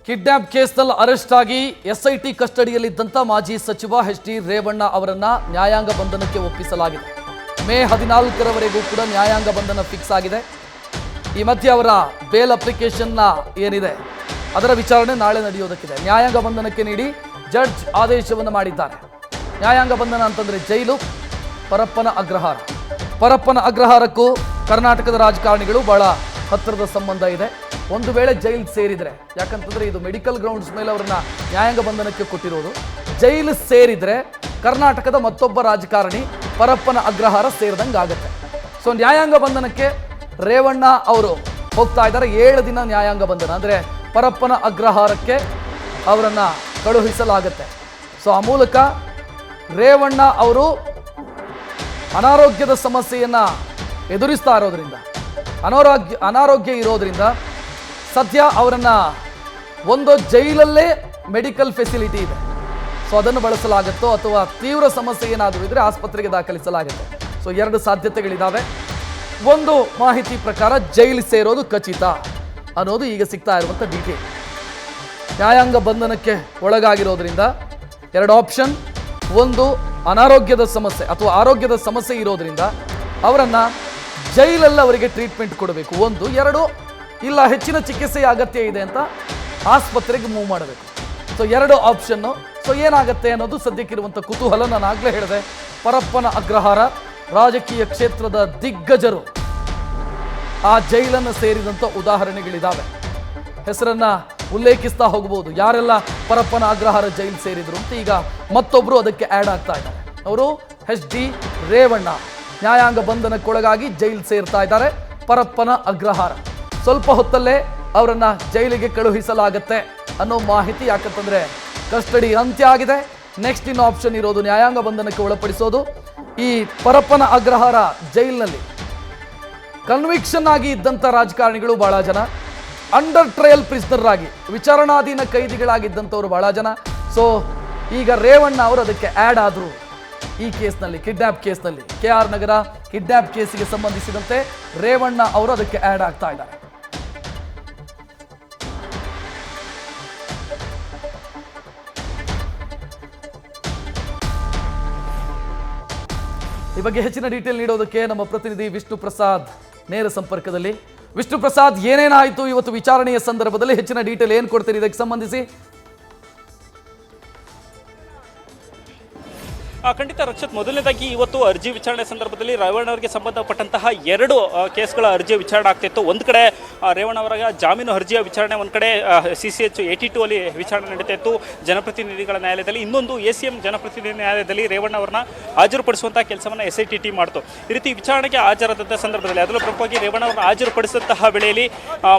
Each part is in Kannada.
ಕಿಡ್ನಾಪ್ ಕೇಸ್ನಲ್ಲಿ ಅರೆಸ್ಟ್ ಆಗಿ ಎಸ್ಐಟಿ ಕಸ್ಟಡಿಯಲ್ಲಿದ್ದಂಥ ಮಾಜಿ ಸಚಿವ ಎಚ್.ಡಿ. ರೇವಣ್ಣ ಅವರನ್ನ ನ್ಯಾಯಾಂಗ ಬಂಧನಕ್ಕೆ ಒಪ್ಪಿಸಲಾಗಿದೆ. ಮೇ 14ರವರೆಗೂ ಕೂಡ ನ್ಯಾಯಾಂಗ ಬಂಧನ ಫಿಕ್ಸ್ ಆಗಿದೆ. ಈ ಮಧ್ಯೆ ಅವರ ಬೇಲ್ ಅಪ್ಲಿಕೇಶನ್ನ ಏನಿದೆ ಅದರ ವಿಚಾರಣೆ ನಾಳೆ ನಡೆಯೋದಕ್ಕಿದೆ. ನ್ಯಾಯಾಂಗ ಬಂಧನಕ್ಕೆ ನೀಡಿ ಜಡ್ಜ್ ಆದೇಶವನ್ನು ಮಾಡಿದ್ದಾರೆ. ನ್ಯಾಯಾಂಗ ಬಂಧನ ಅಂತಂದ್ರೆ ಜೈಲು, ಪರಪ್ಪನ ಅಗ್ರಹಾರ. ಪರಪ್ಪನ ಅಗ್ರಹಾರಕ್ಕೂ ಕರ್ನಾಟಕದ ರಾಜಕಾರಣಿಗಳು ಬಹಳ ಹತ್ತಿರದ ಸಂಬಂಧ ಇದೆ. ಒಂದು ವೇಳೆ ಜೈಲು ಸೇರಿದ್ರೆ, ಯಾಕಂತಂದ್ರೆ ಇದು ಮೆಡಿಕಲ್ ಗ್ರೌಂಡ್ಸ್ ಮೇಲೆ ಅವರನ್ನ ನ್ಯಾಯಾಂಗ ಬಂಧನಕ್ಕೆ ಕೊಟ್ಟಿರೋದು, ಜೈಲು ಸೇರಿದ್ರೆ ಕರ್ನಾಟಕದ ಮತ್ತೊಬ್ಬ ರಾಜಕಾರಣಿ ಪರಪ್ಪನ ಅಗ್ರಹಾರ ಸೇರಿದಂಗೆ ಆಗುತ್ತೆ. ಸೊ ನ್ಯಾಯಾಂಗ ಬಂಧನಕ್ಕೆ ರೇವಣ್ಣ ಅವರು ಹೋಗ್ತಾ ಇದ್ದಾರೆ. 7 ದಿನ ನ್ಯಾಯಾಂಗ ಬಂಧನ ಅಂದ್ರೆ ಪರಪ್ಪನ ಅಗ್ರಹಾರಕ್ಕೆ ಅವರನ್ನ ಕಳುಹಿಸಲಾಗುತ್ತೆ. ಸೊ ಆ ಮೂಲಕ ರೇವಣ್ಣ ಅವರು ಅನಾರೋಗ್ಯದ ಸಮಸ್ಯೆಯನ್ನ ಎದುರಿಸ್ತಾ ಇರೋದ್ರಿಂದ, ಅನಾರೋಗ್ಯ ಇರೋದ್ರಿಂದ ಸದ್ಯ ಅವರನ್ನ ಒಂದು ಜೈಲಲ್ಲೇ ಮೆಡಿಕಲ್ ಫೆಸಿಲಿಟಿ ಇದೆ, ಸೊ ಅದನ್ನು ಬಳಸಲಾಗುತ್ತೋ ಅಥವಾ ತೀವ್ರ ಸಮಸ್ಯೆ ಏನಾದರೂ ಇದ್ರೆ ಆಸ್ಪತ್ರೆಗೆ ದಾಖಲಿಸಲಾಗುತ್ತೆ. ಸೊ 2 ಸಾಧ್ಯತೆಗಳಿದ್ದಾವೆ. ಒಂದು ಮಾಹಿತಿ ಪ್ರಕಾರ ಜೈಲು ಸೇರೋದು ಖಚಿತ ಅನ್ನೋದು ಈಗ ಸಿಗ್ತಾ ಇರುವಂಥ ಡೀಟೇಲ್. ನ್ಯಾಯಾಂಗ ಬಂಧನಕ್ಕೆ ಒಳಗಾಗಿರೋದ್ರಿಂದ 2 ಆಪ್ಷನ್. ಒಂದು, ಅನಾರೋಗ್ಯದ ಸಮಸ್ಯೆ ಅಥವಾ ಆರೋಗ್ಯದ ಸಮಸ್ಯೆ ಇರೋದ್ರಿಂದ ಅವರನ್ನ ಜೈಲಲ್ಲಿ ಅವರಿಗೆ ಟ್ರೀಟ್ಮೆಂಟ್ ಕೊಡಬೇಕು. 1. 2, ಇಲ್ಲ ಹೆಚ್ಚಿನ ಚಿಕಿತ್ಸೆಯ ಅಗತ್ಯ ಇದೆ ಅಂತ ಆಸ್ಪತ್ರೆಗೆ ಮೂವ್ ಮಾಡಬೇಕು. So 2 option. ಸೊ ಏನಾಗುತ್ತೆ ಅನ್ನೋದು ಸದ್ಯಕ್ಕಿರುವಂಥ ಕುತೂಹಲ. ನಾನು ಆಗಲೇ ಹೇಳಿದೆ, ಪರಪ್ಪನ ಅಗ್ರಹಾರ ರಾಜಕೀಯ ಕ್ಷೇತ್ರದ ದಿಗ್ಗಜರು ಆ ಜೈಲನ್ನು ಸೇರಿದಂಥ ಉದಾಹರಣೆಗಳಿದ್ದಾವೆ. ಹೆಸರನ್ನ ಉಲ್ಲೇಖಿಸ್ತಾ ಹೋಗ್ಬೋದು, ಯಾರೆಲ್ಲ ಪರಪ್ಪನ ಅಗ್ರಹಾರ ಜೈಲು ಸೇರಿದ್ರು ಅಂತ. ಈಗ ಮತ್ತೊಬ್ರು ಅದಕ್ಕೆ ಆ್ಯಡ್ ಆಗ್ತಾ ಇದ್ದಾರೆ. ಅವರು ಎಚ್.ಡಿ. ರೇವಣ್ಣ ನ್ಯಾಯಾಂಗ ಬಂಧನಕ್ಕೊಳಗಾಗಿ ಜೈಲು ಸೇರ್ತಾ ಇದ್ದಾರೆ. ಪರಪ್ಪನ ಅಗ್ರಹಾರ ಸ್ವಲ್ಪ ಹೊತ್ತಲ್ಲೇ ಅವರನ್ನ ಜೈಲಿಗೆ ಕಳುಹಿಸಲಾಗತ್ತೆ ಅನ್ನೋ ಮಾಹಿತಿ. ಯಾಕಂತಂದ್ರೆ ಕಸ್ಟಡಿ ಅಂತ್ಯ ಆಗಿದೆ. ನೆಕ್ಸ್ಟ್ ಇನ್ ಆಪ್ಷನ್ ಇರೋದು ನ್ಯಾಯಾಂಗ ಬಂಧನಕ್ಕೆ ಒಳಪಡಿಸೋದು. ಈ ಪರಪ್ಪನ ಅಗ್ರಹಾರ ಜೈಲಿನಲ್ಲಿ ಕನ್ವಿಕ್ಷನ್ ಆಗಿ ಇದ್ದಂಥ ರಾಜಕಾರಣಿಗಳು ಬಹಳ ಜನ, ಅಂಡರ್ ಟ್ರಯಲ್ ಪ್ರಿಸ್ನರ್ ಆಗಿ ವಿಚಾರಣಾಧೀನ ಕೈದಿಗಳಾಗಿದ್ದಂಥವ್ರು ಬಹಳ ಜನ. ಸೊ ಈಗ ರೇವಣ್ಣ ಅವರು ಅದಕ್ಕೆ ಆ್ಯಡ್ ಆದರು. ಈ ಕೇಸ್ನಲ್ಲಿ, ಕಿಡ್ನಾಪ್ ಕೇಸ್ನಲ್ಲಿ, KR ನಗರ ಕಿಡ್ನಾಪ್ ಕೇಸಿಗೆ ಸಂಬಂಧಿಸಿದಂತೆ ರೇವಣ್ಣ ಅವರು ಅದಕ್ಕೆ ಆ್ಯಡ್ ಆಗ್ತಾ ಇದ್ದಾರೆ. ಈ ಬಗ್ಗೆ ಹೆಚ್ಚಿನ ಡೀಟೇಲ್ ನೀಡೋದಕ್ಕೆ ನಮ್ಮ ಪ್ರತಿನಿಧಿ ವಿಷ್ಣು ಪ್ರಸಾದ್ ನೇರ ಸಂಪರ್ಕದಲ್ಲಿ. ವಿಷ್ಣು ಪ್ರಸಾದ್, ಏನೇನಾಯಿತು ಇವತ್ತು ವಿಚಾರಣೆಯ ಸಂದರ್ಭದಲ್ಲಿ? ಹೆಚ್ಚಿನ ಡೀಟೇಲ್ ಏನು ಕೊಡ್ತೀರಿ ಇದಕ್ಕೆ ಸಂಬಂಧಿಸಿ? ಖಂಡಿತ ರಕ್ಷತ್, ಮೊದಲನೇದಾಗಿ ಇವತ್ತು ಅರ್ಜಿ ವಿಚಾರಣೆ ಸಂದರ್ಭದಲ್ಲಿ ರೇವಣ್ಣ ಅವರಿಗೆ ಸಂಬಂಧಪಟ್ಟಂತಹ 2 ಕೇಸ್ಗಳ ಅರ್ಜಿಯ ವಿಚಾರಣೆ ಆಗ್ತಿತ್ತು. ಒಂದು ಕಡೆ ರೇವಣ್ಣ ಅವರ ಜಾಮೀನು ಅರ್ಜಿಯ ವಿಚಾರಣೆ, ಒಂದು ಕಡೆ CCH 82 ಅಲ್ಲಿ ವಿಚಾರಣೆ ನಡೀತಾ ಇತ್ತು ಜನಪ್ರತಿನಿಧಿಗಳ ನ್ಯಾಯಾಲಯದಲ್ಲಿ. ಇನ್ನೊಂದು ACM ಜನಪ್ರತಿನಿಧಿ ನ್ಯಾಯಾಲಯದಲ್ಲಿ ರೇವಣ್ಣ ಅವರನ್ನ ಹಾಜರುಪಡಿಸುವಂತಹ ಕೆಲಸವನ್ನು SIT ಟೀಮ್ ಮಾಡ್ತು. ಈ ರೀತಿ ವಿಚಾರಣೆಗೆ ಹಾಜರಾದಂತಹ ಸಂದರ್ಭದಲ್ಲಿ, ಅದರಲ್ಲೂ ಪ್ರಮುಖವಾಗಿ ರೇವಣ್ಣ ಅವರನ್ನು ಹಾಜರುಪಡಿಸಿದಂತಹ ವೇಳೆಯಲ್ಲಿ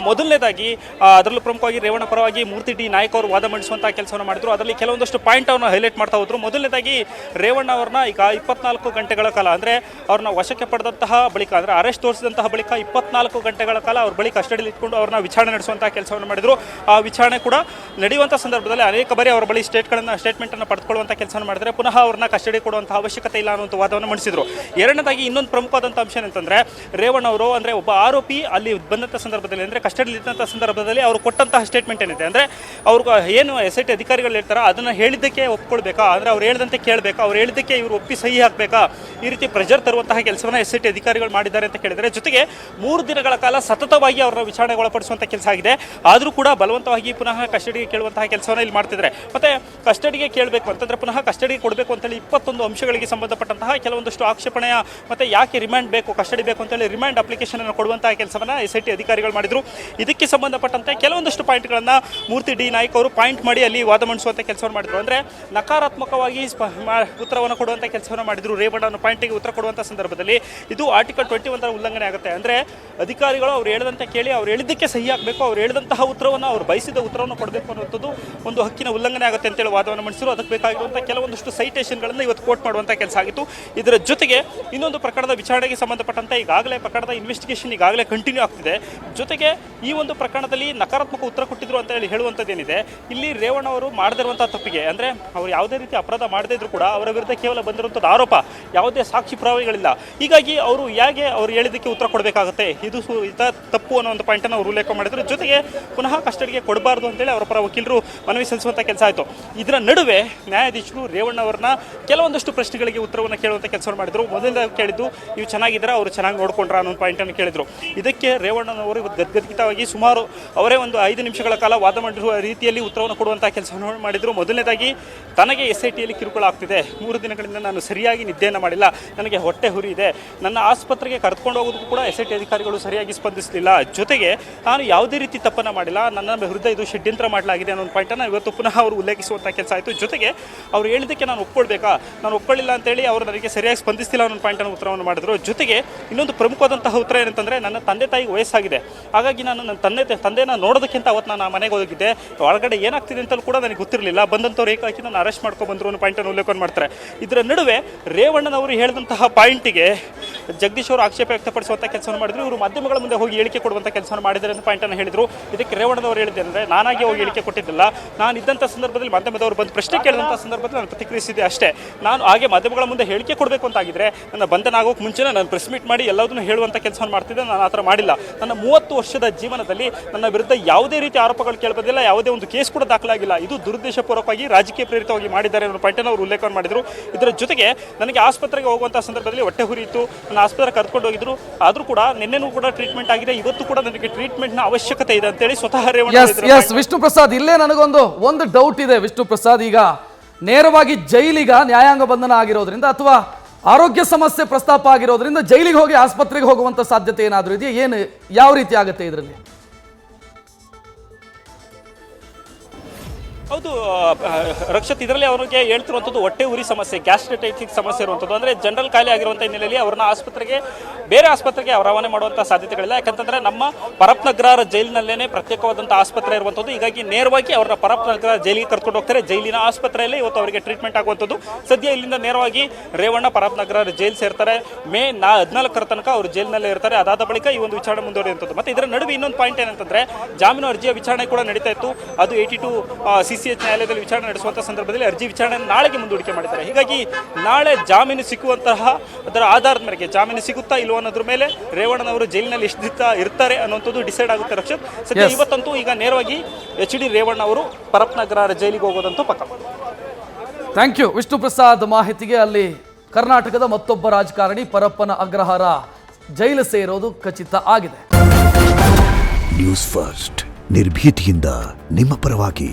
ಮೊದಲನೇದಾಗಿ ಅದರಲ್ಲೂ ಪ್ರಮುಖವಾಗಿ ರೇವಣ್ಣ ಪರವಾಗಿ ಮೂರ್ತಿ ಡಿ ನಾಯಕ್ ಅವರು ವಾದ ಮಂಡಿಸುವಂತಹ ಕೆಲಸವನ್ನು ಮಾಡಿದ್ರು. ಅದರಲ್ಲಿ ಕೆಲವೊಂದಷ್ಟು ಪಾಯಿಂಟ್ ಅನ್ನು ಹೈಲೈಟ್ ಮಾಡ್ತಾ ಹೋದ್ರು. ಮೊದಲನೇದಾಗಿ ರೇವಣ್ಣ ಅವ್ರನ್ನ ಈಗ 24 ಗಂಟೆಗಳ ಕಾಲ, ಅಂದ್ರೆ ಅವ್ರನ್ನ ವಶಕ್ಕೆ ಪಡೆದಂತಹ ಬಳಿಕ, ಅಂದ್ರೆ ಅರೆಸ್ಟ್ ತೋರಿಸಿದಂತಹ ಬಳಿಕ 24 ಗಂಟೆಗಳ ಕಾಲ ಅವ್ರ ಬಳಿ ಕಸ್ಟಡಿಯಲ್ಲಿ ಇಟ್ಕೊಂಡು ಅವ್ರನ್ನ ವಿಚಾರಣೆ ನಡೆಸುವಂತಹ ಕೆಲಸವನ್ನು ಮಾಡಿದ್ರು. ಆ ವಿಚಾರಣೆ ಕೂಡ ನಡೆಯುವಂತಹ ಸಂದರ್ಭದಲ್ಲಿ ಅನೇಕ ಬಾರಿ ಅವರ ಬಳಿ ಸ್ಟೇಟ್ಮೆಂಟ್ ಅನ್ನು ಪಡೆದುಕೊಳ್ಳುವಂತ ಕೆಲಸವನ್ನು ಮಾಡಿದ್ರೆ ಪುನಃ ಅವ್ರನ್ನ ಕಸ್ಟಡಿ ಕೊಡುವಂತಹ ಅವಶ್ಯಕತೆ ಇಲ್ಲ ಅನ್ನುವಂಥ ವಾದವನ್ನು ಮಂಡಿಸಿದ್ರು. ಎರಡನೇದಾಗಿ ಇನ್ನೊಂದು ಪ್ರಮುಖವಾದಂತಹ ಅಂಶ ಏನಂತಂದ್ರೆ, ರೇವಣ್ಣ ಅವರು ಅಂದ್ರೆ ಒಬ್ಬ ಆರೋಪಿ ಅಲ್ಲಿ ಬಂದಂತಹ ಸಂದರ್ಭದಲ್ಲಿ, ಅಂದ್ರೆ ಕಸ್ಟಡಿಯಲ್ಲಿ ಇದ್ದಂತಹ ಸಂದರ್ಭದಲ್ಲಿ ಅವರು ಕೊಟ್ಟಂತಹ ಸ್ಟೇಟ್ಮೆಂಟ್ ಏನಿದೆ, ಅಂದ್ರೆ ಅವ್ರಿಗೆ ಏನು SIT ಅಧಿಕಾರಿಗಳು ಹೇಳ್ತಾರ ಅದನ್ನ ಹೇಳಿದ್ದಕ್ಕೆ ಒಪ್ಕೊಳ್ಬೇಕಾ, ಅಂದ್ರೆ ಅವ್ರು ಹೇಳಿದಂತೆ ಕೇಳಬೇಕಾ, ಅವ್ರು ಹೇಳಿದ್ದಕ್ಕೆ ಇವರು ಒಪ್ಪಿ ಸಹಿ ಹಾಕಬೇಕಾ, ಈ ರೀತಿ ಪ್ರೆಷರ್ ತರುವಂತಹ ಕೆಲಸವನ್ನು SIT ಅಧಿಕಾರಿಗಳು ಮಾಡಿದ್ದಾರೆ ಅಂತ ಕೇಳಿದರೆ, ಜೊತೆಗೆ 3 ದಿನಗಳ ಕಾಲ ಸತತವಾಗಿ ಅವರ ವಿಚಾರಣೆಗೆ ಒಳಪಡಿಸುವಂಥ ಕೆಲಸ ಆಗಿದೆ. ಆದರೂ ಕೂಡ ಬಲವಂತವಾಗಿ ಪುನಃ ಕಸ್ಟಡಿಗೆ ಕೇಳುವಂತಹ ಕೆಲಸವನ್ನು ಇಲ್ಲಿ ಮಾಡ್ತಿದ್ದಾರೆ. ಮತ್ತೆ ಕಸ್ಟಡಿಗೆ ಕೇಳಬೇಕು ಅಂತಂದ್ರೆ ಪುನಃ ಕಸ್ಟಡಿಗೆ ಕೊಡಬೇಕು ಅಂತೇಳಿ 21 ಅಂಶಗಳಿಗೆ ಸಂಬಂಧಪಟ್ಟಂತಹ ಕೆಲವೊಂದಷ್ಟು ಆಕ್ಷೇಪಣೆಯ, ಮತ್ತೆ ಯಾಕೆ ರಿಮಾಂಡ್ ಬೇಕು, ಕಸ್ಟಡಿ ಬೇಕು ಅಂತೇಳಿ ರಿಮಾಂಡ್ ಅಪ್ಲಿಕೇಶನ್ ಅನ್ನು ಕೊಡುವಂತಹ ಕೆಲಸವನ್ನು SIT ಅಧಿಕಾರಿಗಳು ಮಾಡಿದ್ರು. ಇದಕ್ಕೆ ಸಂಬಂಧಪಟ್ಟಂತೆ ಕೆಲವೊಂದಷ್ಟು ಪಾಯಿಂಟ್ಗಳನ್ನು ಮೂರ್ತಿ ಡಿ ನಾಯ್ಕ್ ಅವರು ಪಾಯಿಂಟ್ ಮಾಡಿ ಅಲ್ಲಿ ವಾದ ಮಂಡಿಸುವಂಥ ಕೆಲಸವನ್ನು ಮಾಡಿದ್ರು. ಅಂದ್ರೆ ನಕಾರಾತ್ಮಕವಾಗಿ ಉತ್ತರವನ್ನು ಕೊಡುವಂಥ ಕೆಲಸವನ್ನು ಮಾಡಿದ್ರು. ರೇವಣ್ಣ ಅನ್ನೋ ಪಾಯಿಂಟಿಗೆ ಉತ್ತರ ಕೊಡುವಂಥ ಸಂದರ್ಭದಲ್ಲಿ ಇದು ಆರ್ಟಿಕಲ್ 21 ಉಲ್ಲಂಘನೆ ಆಗುತ್ತೆ. ಅಂದರೆ ಅಧಿಕಾರಿಗಳು ಅವ್ರು ಹೇಳಿದಂತೆ ಕೇಳಿ ಅವ್ರು ಹೇಳಿದ್ದಕ್ಕೆ ಸಹಿ ಹಾಕಬೇಕು, ಅವ್ರು ಹೇಳಿದಂತಹ ಉತ್ತರವನ್ನು, ಅವ್ರು ಬಯಸಿದ ಉತ್ತರವನ್ನು ಕೊಡಬೇಕು ಅನ್ನೋಂಥದ್ದು ಒಂದು ಹಕ್ಕಿನ ಉಲ್ಲಂಘನೆ ಆಗುತ್ತೆ ಅಂತೇಳಿ ವಾದವನ್ನು ಮಂಡಿಸಿದ್ರು. ಅದಕ್ಕೆ ಬೇಕಾಗಿರುವಂಥ ಕೆಲವೊಂದಷ್ಟು ಸೈಟೇಷನ್ಗಳನ್ನು ಇವತ್ತು ಕೋರ್ಟ್ ಮಾಡುವಂಥ ಕೆಲಸ ಆಗಿತ್ತು. ಇದರ ಜೊತೆಗೆ ಇನ್ನೊಂದು ಪ್ರಕರಣದ ವಿಚಾರಣೆಗೆ ಸಂಬಂಧಪಟ್ಟಂತೆ ಈಗಾಗಲೇ ಪ್ರಕರಣದ ಇನ್ವೆಸ್ಟಿಗೇಷನ್ ಈಗಾಗಲೇ ಕಂಟಿನ್ಯೂ ಆಗ್ತಿದೆ. ಜೊತೆಗೆ ಈ ಒಂದು ಪ್ರಕರಣದಲ್ಲಿ ನಕಾರಾತ್ಮಕ ಉತ್ತರ ಕೊಟ್ಟಿದ್ರು ಅಂತ ಹೇಳಿ ಹೇಳುವಂಥದ್ದೇನಿದೆ, ಇಲ್ಲಿ ರೇವಣ್ಣ ಅವರು ಮಾಡದಿರುವಂಥ ತಪ್ಪಿಗೆ, ಅಂದರೆ ಅವರು ಯಾವುದೇ ರೀತಿ ಅಪರಾಧ ಮಾಡದೇ ಇದ್ರು ಕೂಡ ಅವರ ವಿರುದ್ಧ ವಿರುದ್ಧ ಕೇವಲ ಬಂದಿರುವಂಥದ್ದು ಆರೋಪ, ಯಾವುದೇ ಸಾಕ್ಷಿ ಪುರಾವೆಗಳಿಲ್ಲ. ಹೀಗಾಗಿ ಅವರು ಹೇಗೆ ಅವ್ರು ಹೇಳಿದ್ದಕ್ಕೆ ಉತ್ತರ ಕೊಡಬೇಕಾಗುತ್ತೆ, ಇದು ತಪ್ಪು ಅನ್ನೋ ಒಂದು ಪಾಯಿಂಟನ್ನು ಅವರು ಉಲ್ಲೇಖ ಮಾಡಿದ್ರು. ಜೊತೆಗೆ ಪುನಃ ಕಸ್ಟಡಿಗೆ ಕೊಡಬಾರ್ದು ಅಂತೇಳಿ ಅವರ ಪರ ವಕೀಲರು ಮನವಿ ಸಲ್ಲಿಸುವಂಥ ಕೆಲಸ ಆಯಿತು. ಇದರ ನಡುವೆ ನ್ಯಾಯಾಧೀಶರು ರೇವಣ್ಣ ಅವರನ್ನ ಕೆಲವೊಂದಷ್ಟು ಪ್ರಶ್ನೆಗಳಿಗೆ ಉತ್ತರವನ್ನು ಕೇಳುವಂಥ ಕೆಲಸವನ್ನು ಮಾಡಿದರು. ಮೊದಲನೇದಾಗಿ ಕೇಳಿದ್ದು, ನೀವು ಚೆನ್ನಾಗಿದ್ದೀರಾ, ಅವರು ಚೆನ್ನಾಗಿ ನೋಡ್ಕೊಂಡ್ರ ಅನ್ನೋ ಪಾಯಿಂಟನ್ನು ಕೇಳಿದರು. ಇದಕ್ಕೆ ರೇವಣ್ಣನವರು ಗದ್ಗದಿತವಾಗಿ ಸುಮಾರು ಅವರೇ ಒಂದು 5 ನಿಮಿಷಗಳ ಕಾಲ ವಾದ ಮಾಡಿರುವ ರೀತಿಯಲ್ಲಿ ಉತ್ತರವನ್ನು ಕೊಡುವಂಥ ಕೆಲಸವನ್ನು ಮಾಡಿದರು. ಮೊದಲನೇದಾಗಿ, ತನಗೆ SITಯಲ್ಲಿ ಕಿರುಕುಳ ಆಗ್ತಿದೆ, 3 ದಿನಗಳಿಂದ ನಾನು ಸರಿಯಾಗಿ ನಿದ್ದೆಯನ್ನು ಮಾಡಿಲ್ಲ, ನನಗೆ ಹೊಟ್ಟೆ ಹುರಿ ಇದೆ, ನನ್ನ ಆಸ್ಪತ್ರೆಗೆ ಕರೆದುಕೊಂಡು ಹೋಗೋದಕ್ಕೂ ಕೂಡ SIT ಅಧಿಕಾರಿಗಳು ಸರಿಯಾಗಿ ಸ್ಪಂದಿಸಲಿಲ್ಲ, ಜೊತೆಗೆ ನಾನು ಯಾವುದೇ ರೀತಿ ತಪ್ಪನ್ನು ಮಾಡಿಲ್ಲ, ನನ್ನ ವಿರುದ್ಧ ಇದು ಷಡ್ಯಂತ್ರ ಮಾಡಲಾಗಿದೆ ಅನ್ನೋ ಪಾಯಿಂಟನ್ನು ಇವತ್ತು ಪುನಃ ಅವರು ಉಲ್ಲೇಖಿಸುವಂಥ ಕೆಲಸ ಆಯಿತು. ಜೊತೆಗೆ ಅವರು ಹೇಳಿದ್ದಕ್ಕೆ ನಾನು ಒಪ್ಕೊಳ್ಬೇಕಾ, ನಾನು ಒಪ್ಕೊಳ್ಳಿಲ್ಲ ಅಂತೇಳಿ ಅವರು ನನಗೆ ಸರಿಯಾಗಿ ಸ್ಪಂದಿಸ್ತಿಲ್ಲ ಅನ್ನೋ ಪಾಯಿಂಟನ್ನು ಉತ್ತರವನ್ನು ಮಾಡಿದರು. ಜೊತೆಗೆ ಇನ್ನೊಂದು ಪ್ರಮುಖವಾದಂತಹ ಉತ್ತರ ಏನಂತಂದರೆ, ನನ್ನ ತಂದೆ ತಾಯಿಗೆ ವಯಸ್ಸಾಗಿದೆ, ಹಾಗಾಗಿ ನಾನು ನನ್ನ ತಂದೆನ ನೋಡೋದಕ್ಕಿಂತ ಅವತ್ತು ನಾನು ಮನೆಗೆ ಹೋಗಿದ್ದೆ, ಒಳಗಡೆ ಏನಾಗ್ತಿದೆ ಅಂತಲೂ ಕೂಡ ನನಗೆ ಗೊತ್ತಿರಲಿಲ್ಲ, ಬಂದಂಥವ್ರು ಏಕಾಕಿ ನಾನು ಅರೆಸ್ಟ್ ಮಾಡ್ಕೊಂಡ್ಬಂದರು ಅನ್ನೋ ಪಾಯಿಂಟನ್ನು ಉಲ್ಲೇಖ ಮಾಡ್ತಾರೆ. ಇದರ ನಡುವೆ ರೇವಣ್ಣನವರು ಹೇಳಿದಂತಹ ಪಾಯಿಂಟಿಗೆ ಜಗದೀಶ್ ಅವರು ಆಕ್ಷೇಪ ವ್ಯಕ್ತಪಡಿಸುವಂಥ ಕೆಲಸವನ್ನು ಮಾಡಿದ್ರು. ಇವರು ಮಾಧ್ಯಮಗಳ ಮುಂದೆ ಹೋಗಿ ಹೇಳಿಕೆ ಕೊಡುವಂಥ ಕೆಲಸವನ್ನು ಮಾಡಿದ್ದಾರೆ ಅಂತ ಪಾಯಿಂಟನ್ನು ಹೇಳಿದರು. ಇದಕ್ಕೆ ರೇವಣ್ಣನವರು ಹೇಳಿದ್ದೇನೆಂದರೆ, ನಾನಾಗಿ ಹೋಗಿ ಹೇಳಿಕೆ ಕೊಟ್ಟಿದ್ದಿಲ್ಲ, ನಾನು ಇದ್ದಂಥ ಸಂದರ್ಭದಲ್ಲಿ ಮಾಧ್ಯಮದವರು ಬಂದು ಪ್ರಶ್ನೆ ಕೇಳಿದಂಥ ಸಂದರ್ಭದಲ್ಲಿ ನಾನು ಪ್ರತಿಕ್ರಿಯಿಸಿದೆ ಅಷ್ಟೇ. ನಾನು ಹಾಗೆ ಮಾಧ್ಯಮಗಳ ಮುಂದೆ ಹೇಳಿಕೆ ಕೊಡಬೇಕು ಅಂತಾಗಿದ್ದರೆ ನನ್ನ ಬಂಧನ ಆಗೋಕ್ಕೆ ಮುಂಚೆನೇ ನಾನು ಪ್ರೆಸ್ ಮೀಟ್ ಮಾಡಿ ಎಲ್ಲದನ್ನು ಹೇಳುವಂಥ ಕೆಲಸವನ್ನು ಮಾಡ್ತಿದ್ದೆ. ನಾನು ಆ ಥರ ಮಾಡಿಲ್ಲ. ನನ್ನ 30 ವರ್ಷದ ಜೀವನದಲ್ಲಿ ನನ್ನ ವಿರುದ್ಧ ಯಾವುದೇ ರೀತಿ ಆರೋಪಗಳು ಕೇಳಬಂದಿಲ್ಲ, ಯಾವುದೇ ಒಂದು ಕೇಸ್ ಕೂಡ ದಾಖಲಾಗಿಲ್ಲ. ಇದು ದುರುದ್ದೇಶಪೂರ್ವಕವಾಗಿ ರಾಜಕೀಯ ಪ್ರೇರಿತವಾಗಿ ಮಾಡಿದ್ದಾರೆ ಅನ್ನೋ ಪಾಯಿಂಟನ್ನು ಅವರು ಉಲ್ಲೇಖ ಮಾಡಿದರು. ಇದರ ಜೊತೆಗೆ ನನಗೆ ಆಸ್ಪತ್ರೆಗೆ ಹೋಗುವಂಥ ಸಂದರ್ಭದಲ್ಲಿ ಹೊಟ್ಟೆ ಹುರಿ ಇತ್ತು, ನನ್ನ ಆಸ್ಪತ್ರೆಗೆ ಕರ್ಕೊಂಡು ಹೋಗಿದ್ರು, ಆದರೂ ಕೂಡ ನಿನ್ನೆನೂ ಕೂಡ ಟ್ರೀಟ್ಮೆಂಟ್ ಆಗಿದೆ, ಇವತ್ತು ಕೂಡ ನನಗೆ ಟ್ರೀಟ್ಮೆಂಟ್ನ ಅವಶ್ಯಕತೆ ಇದೆ ಅಂತೇಳಿ ಸ್ವತಃ ರೇವಣ್ಣ. ವಿಷ್ಣು ಪ್ರಸಾದ್, ಇಲ್ಲೇ ನನಗೊಂದು ಡೌಟ್ ಇದೆ ವಿಷ್ಣು ಪ್ರಸಾದ್. ಈಗ ನೇರವಾಗಿ ಜೈಲಿಗ ನ್ಯಾಯಾಂಗ ಬಂಧನ ಆಗಿರೋದ್ರಿಂದ ಅಥವಾ ಆರೋಗ್ಯ ಸಮಸ್ಯೆ ಪ್ರಸ್ತಾಪ ಆಗಿರೋದ್ರಿಂದ ಜೈಲಿಗೆ ಹೋಗಿ ಆಸ್ಪತ್ರೆಗೆ ಹೋಗುವಂತ ಸಾಧ್ಯತೆ ಏನಾದರೂ ಇದೆಯಾ? ಏನು ಯಾವ ರೀತಿ ಆಗುತ್ತೆ ಇದರಲ್ಲಿ? ಹೌದು ರಕ್ಷತ್, ಇದರಲ್ಲಿ ಅವರಿಗೆ ಹೇಳ್ತಿರುವಂಥದ್ದು ಹೊಟ್ಟೆ ಉರಿ ಸಮಸ್ಯೆ, ಗ್ಯಾಸ್ಟ್ರೈಟಿಸ್ ಸಮಸ್ಯೆ ಇರುವಂಥದ್ದು. ಅಂದರೆ ಜನರಲ್ ಕಾಯಿಲೆ ಆಗಿರುವಂಥ ಹಿನ್ನೆಲೆಯಲ್ಲಿ ಅವ್ರನ್ನ ಬೇರೆ ಆಸ್ಪತ್ರೆಗೆ ರವಾನೆ ಮಾಡುವಂಥ ಸಾಧ್ಯತೆಗಳಿಲ್ಲ. ಯಾಕಂತಂದರೆ ನಮ್ಮ ಪರಪ್ನಗರ ಜೈಲಿನಲ್ಲೇ ಪ್ರತ್ಯೇಕವಾದಂಥ ಆಸ್ಪತ್ರೆ ಇರುವಂಥದ್ದು. ಹೀಗಾಗಿ ನೇರವಾಗಿ ಅವ್ರನ್ನ ಪರಪ್ನಗರ ಜೈಲಿಗೆ ಕರ್ಕೊಂಡು ಹೋಗ್ತಾರೆ. ಜೈಲಿನ ಆಸ್ಪತ್ರೆಯಲ್ಲಿ ಇವತ್ತು ಅವರಿಗೆ ಟ್ರೀಟ್ಮೆಂಟ್ ಆಗುವಂಥದ್ದು. ಸದ್ಯ ಇಲ್ಲಿಂದ ನೇರವಾಗಿ ರೇವಣ್ಣ ಪರಪ್ನಗರ ಜೈಲು ಸೇರ್ತಾರೆ. ಮೇ 14 ತನಕ ಅವರು ಜೈಲಿನಲ್ಲೇ ಇರ್ತಾರೆ. ಅದಾದ ಬಳಿಕ ಈ ಒಂದು ವಿಚಾರಣೆ ಮುಂದುವರಿಯುವಂಥದ್ದು. ಮತ್ತು ಇದರ ನಡುವೆ ಇನ್ನೊಂದು ಪಾಯಿಂಟ್ ಏನಂತಂದರೆ, ಜಾಮೀನು ಅರ್ಜಿಯ ವಿಚಾರಣೆ ಕೂಡ ನಡೀತಾ ಇತ್ತು. ಅದು 82 CCH ನ್ಯಾಯಾಲಯದಲ್ಲಿ ವಿಚಾರಣೆ ನಡೆಸುವಂಥ ಸಂದರ್ಭದಲ್ಲಿ ಅರ್ಜಿ ವಿಚಾರಣೆ ನಾಳೆಗೆ ಮುಂದೂಡಿಕೆ ಮಾಡಿದ್ದಾರೆ. ಹೀಗಾಗಿ ನಾಳೆ ಜಾಮೀನು ಸಿಕ್ಕುವಂತಹ ಅದರ ಆಧಾರದ ಮೇರೆಗೆ ಜಾಮೀನು ಸಿಗುತ್ತಾ ಇಲ್ವೋ ಅನ್ನೋದ್ರ ಮೇಲೆ ರೇವಣ್ಣನವರು ಜೈಲಿನಲ್ಲಿ ಎಷ್ಟು ದಿನ ಇರ್ತಾರೆ ಅನ್ನೋಂಥದ್ದು ಡಿಸೈಡ್ ಆಗುತ್ತೆ ರಕ್ಷತ್. ಸದ್ಯ ಇವತ್ತಂತೂ ಈಗ ನೇರವಾಗಿ HD ರೇವಣ್ಣ ಅವರು ಪರಪ್ನಗರ ಜೈಲಿಗೆ ಹೋಗೋದಂತೂ ಪಕ್ಕ. ಥ್ಯಾಂಕ್ ಯು ವಿಷ್ಣು ಪ್ರಸಾದ್ ಮಾಹಿತಿಗೆ. ಅಲ್ಲಿ ಕರ್ನಾಟಕದ ಮತ್ತೊಬ್ಬ ರಾಜಕಾರಣಿ ಪರಪ್ಪನ ಅಗ್ರಹಾರ ಜೈಲು ಸೇರೋದು ಖಚಿತ ಆಗಿದೆ. ನ್ಯೂಸ್ ಫಸ್ಟ್ ನಿರ್ಭೀತಿಯಿಂದ ನಿಮ್ಮ ಪರವಾಗಿ.